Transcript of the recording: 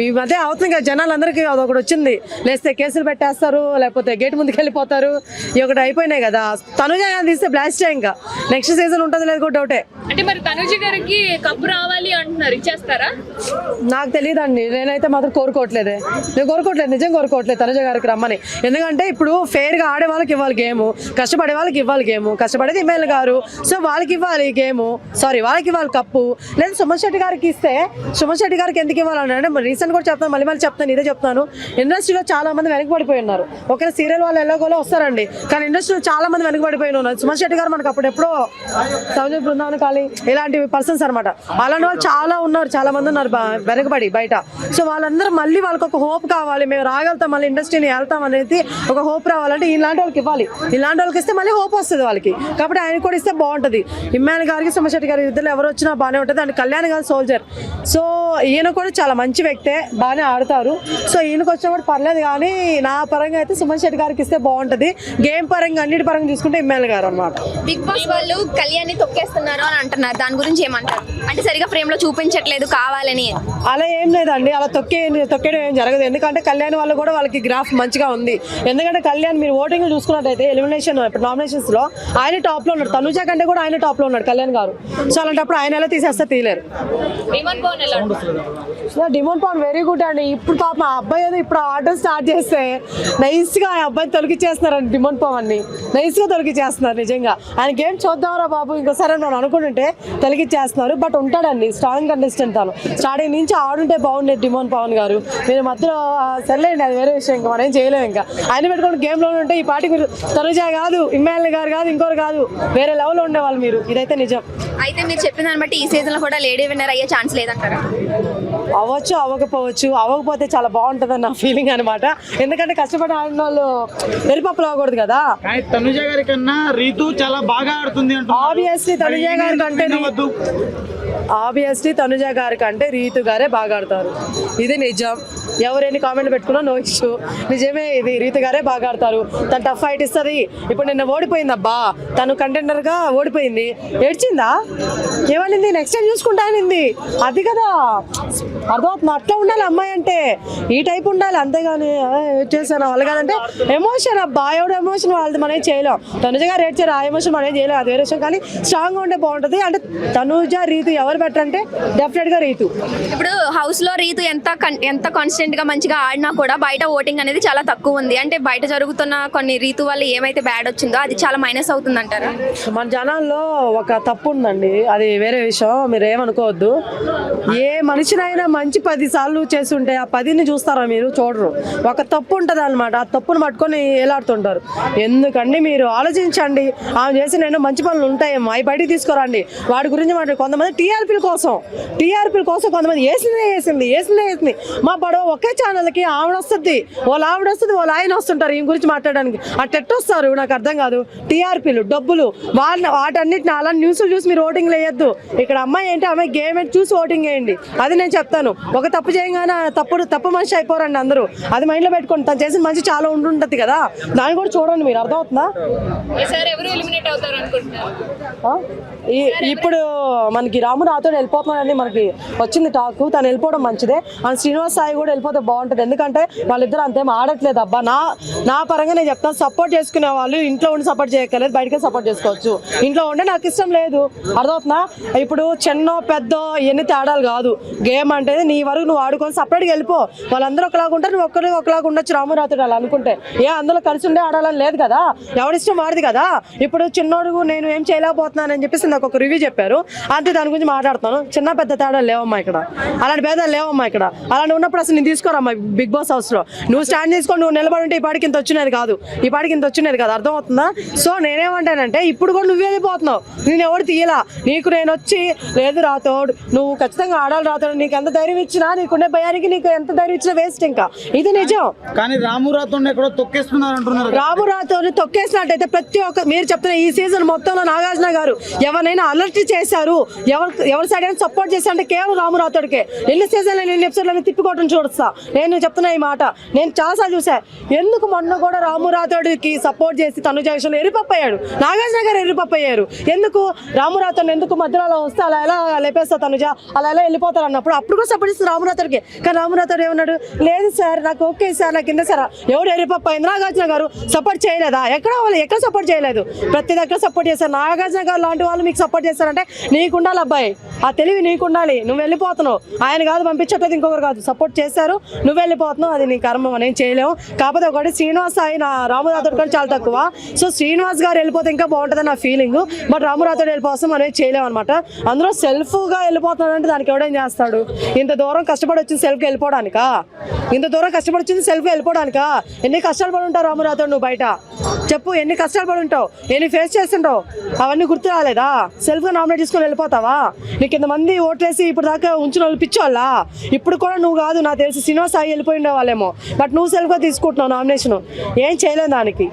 ఈ మధ్య అవుతుంది కదా జనాలందరికీ అదొకటి వచ్చింది, లేస్తే కేసులు పెట్టేస్తారు, లేకపోతే గేట్ ముందుకు వెళ్ళిపోతారు, ఇవి ఒకటి అయిపోయినాయి కదా. తనుజ తీస్తే బ్లాస్ట్ ఇంకా నెక్స్ట్ సీజన్ ఉంటుంది లేదు కూడా డౌటే. అంటే మరి తనుజ గారికి కప్పు రావాలి అంటున్నారు, ఇచ్చేస్తారా? నాకు తెలియదండి, నేనైతే మాత్రం కోరుకోవట్లేదే, నేను కోరుకోవట్లేదు, నిజం కోరుకోవట్లేదు తనుజ గారికి రమ్మని. ఎందుకంటే ఇప్పుడు ఫెయిర్గా ఆడే వాళ్ళకి ఇవ్వాలి గేము, కష్టపడే వాళ్ళకి ఇవ్వాలి గేము, కష్టపడేది ఎమ్మెల్యే గారు, సో వాళ్ళకి ఇవ్వాలి గేము, సారీ వాళ్ళకి ఇవ్వాలి కప్పు. లేదా సుమన్ శెట్టి గారికి ఇస్తే సుమన్ శెట్టి గారికి ఎందుకు ఇవ్వాలని అంటే రీసెంట్ కూడా చెప్తాను, మళ్ళీ చెప్తాను, ఇదే చెప్తాను. ఇండస్ట్రీలో చాలా మంది వెనకబడిపోయి ఉన్నారు. ఒకవేళ సీరియల్ వాళ్ళు ఎలాగోలో వస్తారండి, కానీ ఇండస్ట్రీలో చాలా మంది వెనకబడిపోయి ఉన్నారు. సుమన్ శెట్టి గారు మనకు అప్పుడు ఎప్పుడో సౌజన్య బృందావన కాళీ ఇలాంటి పర్సన్స్ అనమాట. అలాంటి వాళ్ళు చాలా ఉన్నారు, చాలా మంది ఉన్నారు వెనకబడి బయట. సో వాళ్ళందరూ మళ్ళీ వాళ్ళకి ఒక హోప్ కావాలి, మేము రాగలుగుతాం, మళ్ళీ ఇండస్ట్రీని వెళ్తాం అనేది ఒక హోప్ రావాలంటే ఇలాంటి వాళ్ళకి ఇవ్వాలి. ఇలాంటి వాళ్ళకి ఇస్తే మళ్ళీ హోప్ వస్తుంది వాళ్ళకి. కాబట్టి ఆయన కూడా ఇస్తే బాగుంటుంది. ఇమ్మాన్ గారికి సుమన్ శెట్టి గారి ఇద్దరు ఎవరు వచ్చినా బాగానే ఉంటుంది. అండ్ కళ్యాణ్ గారు సోల్జర్, సో ఈయన కూడా చాలా మంచి వ్యక్తే, బాగానే ఆడతారు. సో ఈయనకు వచ్చినా కూడా పర్లేదు, కానీ నా పరంగా అయితే సుమన్ శెట్టి గారికి ఇస్తే బాగుంటుంది. గేమ్ పరంగా అన్నిటి పరంగా చూసుకుంటే ఇమ్మాన్ గారు అనమాట. బిగ్ బాస్ వాళ్ళు కళ్యాణ్ తొక్కేస్తున్నారు అని అంటున్నారు, దాని గురించి ఏమంటారు? అంటే సరిగా ఫ్రేమ్ లో చూపించట్లేదు కావాలని. అలా ఏం లేదండి, అలా తొక్కేయడం ఏం జరగదు. ఎందుకంటే కళ్యాణ్ వాళ్ళు కూడా వాళ్ళకి గ్రాఫ్ మంచిగా ఉంది. ఎందుకంటే కళ్యాణ్ మీరు ఓటింగ్ చూసుకున్నట్టయితే ఎలిమినేషన్ ఇప్పుడు నామినేషన్స్ లో ఆయన టాప్ లో ఉన్నాడు, తనుజ కంటే కూడా ఆయన టాప్ లో ఉన్నాడు కళ్యాణ్ గారు. సో అలాంటప్పుడు ఆయన ఎలా తీసేస్తే తీయలేరు. డిమోన్ పవన్ వెరీ గుడ్ అండి. ఇప్పుడు పాప ఆ అబ్బాయి ఏదో ఇప్పుడు ఆర్డర్ స్టార్ట్ చేస్తే నైస్ గా ఆ అబ్బాయిని తొలగిచ్చేస్తున్నారండి. డిమోన్ పవన్ ని నైస్ గా తొలగిచ్చేస్తున్నారు. నిజంగా ఆయన గేమ్ చూద్దాంరా బాబు ఇంకోసారి మనం అనుకుంటుంటే తొలగిచ్చేస్తున్నారు. బట్ ఉంటాడండి స్ట్రాంగ్ కంటెస్టెంట్, తను స్టార్టింగ్ నుంచి ఆడుంటే బాగుండేది డిమోన్ పవన్ గారు. మీరు మధ్యలో సర్లేండి, అది వేరే విషయం, ఇంకా మనం ఏం చేయలేము. ఇంకా ఆయన పెట్టుకుని గేమ్ లో ఉంటే ఈ పార్టీ మీరు తనుజ కాదు, ఇమ్మాన్ గారు కాదు, ఇంకోరు కాదు, వేరే లెవెల్ లో ఉండేవాళ్ళు మీరు. ఇదైతే నిజం. అయితే మీరు చెప్పిన దాన్ని బట్టి ఈ సీజన్ లో కూడా లేడీ విన్నర్ అయ్యే ఛాన్స్ లేదంటారా? అవ్వచ్చు, అవ్వకపోవచ్చు. అవ్వకపోతే చాలా బాగుంటుందని నా ఫీలింగ్ అనమాట. ఎందుకంటే కష్టపడి ఆడిన వాళ్ళు వెళ్ళిపప్పులు అవ్వకూడదు కదా. తనుజ గారి కన్నా రీతు చాలా బాగా ఆడుతుంది. ఆబ్వియస్లీ తనుజ గారి కంటే రీతు గారే బాగా ఆడతారు. ఇది నిజం. ఎవరైనా కామెంట్ పెట్టుకున్నా నో ఇష్యూ, నిజమే. ఇది రీతు గారే బాగా ఆడతారు. తను టఫ్ ఫైట్ ఇస్తుంది. ఇప్పుడు నిన్న ఓడిపోయింది అబ్బా, తను కంటెండర్ గా ఓడిపోయింది, ఏడ్చిందా? ఏమనింది? నెక్స్ట్ టైం చూసుకుంటా అనింది. అది కదా అర్థమవుతుంది. అట్లా ఉండాలి అమ్మాయి అంటే, ఈ టైప్ ఉండాలి. అంతేగాని చేశాను వాళ్ళు కాదంటే ఎమోషన్ అబ్బా, ఎవడు ఎమోషన్ వాళ్ళది మనం ఏం చేయలేం. తనుజ గారు ఏడ్చారు, ఆ ఎమోషన్ మనం ఏం చేయలేం, అది వేరే విషయం. కానీ స్ట్రాంగ్ గా ఉంటే బాగుంటుంది. అంటే తనుజ రీతు ఎవరు బెటర్ అంటే డెఫినెట్ గా రీతు. ఇప్పుడు హౌస్ లో రీతు ఎంత కాన్స్టెంట్ గా మంచిగా ఆడినా కూడా బయట ఓటింగ్ అనేది చాలా తక్కువ ఉంది. అంటే బయట జరుగుతున్న కొన్ని రీతు వల్ల ఏమైతే బ్యాడ్ వచ్చిందో అది చాలా మైనస్ అవుతుంది అంటారా? మన జనాల్లో ఒక తప్పు ఉందండి, అది వేరే విషయం, మీరు ఏమనుకోవద్దు. ఏ మనిషినైనా మంచి 10 సార్లు చేస్తుంటే ఆ 10ని చూస్తారా మీరు? చూడరు. ఒక తప్పు ఉంటుంది అనమాట, ఆ తప్పును పట్టుకొని ఏలాడుతుంటారు. ఎందుకండి మీరు ఆలోచించండి. ఆమె చేసిన ఎన్నో మంచి పనులు ఉంటాయి, అవి బయటికి తీసుకురండి. వాడి గురించి మాట్లాడి కొంతమంది టీఆర్పీల కోసం కొంతమంది వేసింది మా బడవ ఒకే ఛానల్కి ఆవిడ వస్తుంది, వాళ్ళ ఆయన వస్తుంటారు ఈమె గురించి మాట్లాడడానికి. అట్టెట్టొస్తారు నాకు అర్థం కాదు. టీఆర్పీలు, డబ్బులు, వాటన్నిటిని అలా న్యూస్లు చూసి మీరు ఓటింగ్ వేయద్దు. ఇక్కడ అమ్మాయి ఏంటి, అమ్మాయి గేమ్ ఏంటి చూసి ఓటింగ్ వేయండి. అది నేను చెప్తాను. ఒక తప్పు చేయగానే తప్పు మనిషి అయిపోరండి అందరూ. అది మైండ్లో పెట్టుకోండి. తను చేసిన మంచి చాలా ఉంటుంటుంది కదా, దాన్ని కూడా చూడండి మీరు. అర్థమవుతుందా? ఇప్పుడు మనకి రాము రాథోడ్ వెళ్ళిపోతున్నాడని మనకి వచ్చింది టాక్. తను వెళ్ళిపోవడం మంచిదే. అండ్ శ్రీనివాస్ సాయి కూడా వెళ్ళిపోతే బాగుంటుంది. ఎందుకంటే వాళ్ళిద్దరు అంతేం ఆడట్లేదు అబ్బా. నా పరంగా నేను చెప్తాను, సపోర్ట్ చేసుకునే వాళ్ళు ఇంట్లో ఉండి సపోర్ట్ చేయక్కర్లేదు, బయటకే సపోర్ట్ చేసుకోవచ్చు. ఇంట్లో ఉండే నాకు ఇష్టం లేదు. అర్థమవుతుందా? ఇప్పుడు చిన్న పెద్ద ఎన్ని తేడాలు కాదు. గేమ్ అంటే నీ వరకు నువ్వు ఆడుకొని సపరేట్గా వెళ్ళిపో. వాళ్ళందరూ ఒకలాగా ఉంటారు, నువ్వు ఒకలాగా ఉండొచ్చు. రాము రాథోడ్ అలా అనుకుంటే అందులో కలిసి ఉండే ఆడాలని లేదు కదా, ఎవరిష్టం వాడిది కదా. ఇప్పుడు చిన్నోడు నేను ఏం చేయలేకపోతున్నానని చెప్పేసి నాకు ఒక రివ్యూ చెప్పారు, అంతే. దాని గురించి మాట్లాడుతాను. చిన్న పెద్ద తేడా లేవమ్మా ఇక్కడ, అలాంటి భేదాలు లేవమ్మా ఇక్కడ. అలాంటి ఉన్నప్పుడు అసలు నేను తీసుకోరమ్మా బిగ్ బాస్ హౌస్ లో. నువ్వు స్టాండ్ చేసుకొని నువ్వు నిలబడి ఉంటే ఈ పాటికి ఇంత వచ్చినది కాదు, అర్థమవుతుందా? సో నేనేమంటానంటే ఇప్పుడు కూడా నువ్వు వెళ్ళిపోతున్నావు, నేను ఎవరు తీయలా. నీకు నేను వచ్చి లేదు రాథోడ్ నువ్వు ఖచ్చితంగా ఆడాలి రాథోడ్, నీకు ఎంత ధైర్యం ఇచ్చినా, నీకుండే భయానికి నీకు ఎంత ధైర్యం ఇచ్చినా వేస్ట్. ఇంకా ఇది నిజం. కానీ రాము రాథోడ్ ఎక్కడో తొక్కేస్తున్నారు అంటున్నారు. రాము రాథోడ్ తొక్కేసినట్టయితే ప్రతి ఒక్క మీరు చెప్తున్న ఈ సీజన్ మొత్తంలో నాగార్జున గారు ఎవరైనా అలర్ట్ చేశారు, ఎవరి సైడ్ అయినా సపోర్ట్ చేశారంటే కేవలం రాము రాథోడ్కే. ఎన్ని సీజన్లో ఎన్ని ఎపిసోడ్లను తిప్పికోవటం చూడొస్తా. నేను చెప్తున్నా ఈ మాట, నేను చాలాసార్లు చూసా. ఎందుకు మొన్న కూడా రాము రాథోడ్కి సపోర్ట్ చేసి తనుజ విషయంలో ఎరిపప్పయ్యాడు, నాగార్జున గారు ఎరిపప్పయ్యారు. ఎందుకు రాము రాథోడ్ ఎందుకు మధ్యలో వస్తే అలా ఎలా లేపేస్తా తనుజ, అలా ఎలా వెళ్ళిపోతారు అన్నప్పుడు అప్పుడు కూడా సపోర్ట్ చేస్తే రాము రాథోడ్ రామురాతోడికి. కానీ రామురాతోడు ఏమన్నాడు, లేదు సార్ నాకు ఓకే సార్ నాకు కింద సార్. ఎవరు ఎరిపప్ప నాగార్జున గారు సపోర్ట్ చేయలేదా? ఎక్కడ వాళ్ళు ఎక్కడ సపోర్ట్ చేయలేదు, ప్రతి దగ్గర సపోర్ట్ చేశారు. నాగార్జున గారు లాంటి వాళ్ళు మీకు సపోర్ట్ చేస్తారంటే నీకు ఉండాలి అబ్బాయి, ఆ తెలివి నీకు ఉండాలి. నువ్వు వెళ్ళిపోతున్నావు, ఆయన కాదు పంపించట్లేదు, ఇంకొకరు కాదు, సపోర్ట్ చేశారు, నువ్వు వెళ్ళిపోతున్నావు, అది నీ కర్మ, మనం ఏం చేయలేము. కాకపోతే ఒకటి శ్రీనివాస్ ఆయన రామురాతోడు కూడా చాలా తక్కువ. సో శ్రీనివాస్ గారు వెళ్ళిపోతే ఇంకా బాగుంటుంది నా ఫీలింగ్. బట్ రామురాతోడు వెళ్ళిపోతాం మనం ఏం చేయలేము అనమాట. అందులో సెల్ఫ్గా వెళ్ళిపోతున్నాడంటే దానికి ఎవడేం చేస్తాడు? ఇంత దూరం కష్టపడి వచ్చింది సెల్ఫ్గా వెళ్ళిపోవడానికా? ఇంత దూరం కష్టపడి వచ్చింది సెల్ఫ్గా వెళ్ళిపోవడానికా? ఎన్ని కష్టాలు పడి ఉంటావు రామురాతోడు నువ్వు బయట? చెప్పు, ఎన్ని కష్టాలు పడి ఉంటావు, ఎన్ని ఫేస్ చేస్తుంటావు, అవన్నీ గుర్తు రాలేదా? సెల్ఫ్గా నామినేట్ చేసుకొని వెళ్ళిపోతావా? నీకు ఇంతమంది ఓట్లేసి ఇప్పుడు దాకా ఉంచిన వాళ్ళు పిచ్చోళ్ళా? ఇప్పుడు కూడా నువ్వు కాదు, నాకు తెలిసి శ్రీనివాస్ సాయి వెళ్ళిపోయి ఉండేవాళ్ళేమో, బట్ నువ్వు సెల్ఫ్గా తీసుకుంటున్నావు నామినేషన్, ఏం చేయలేవు దానికి.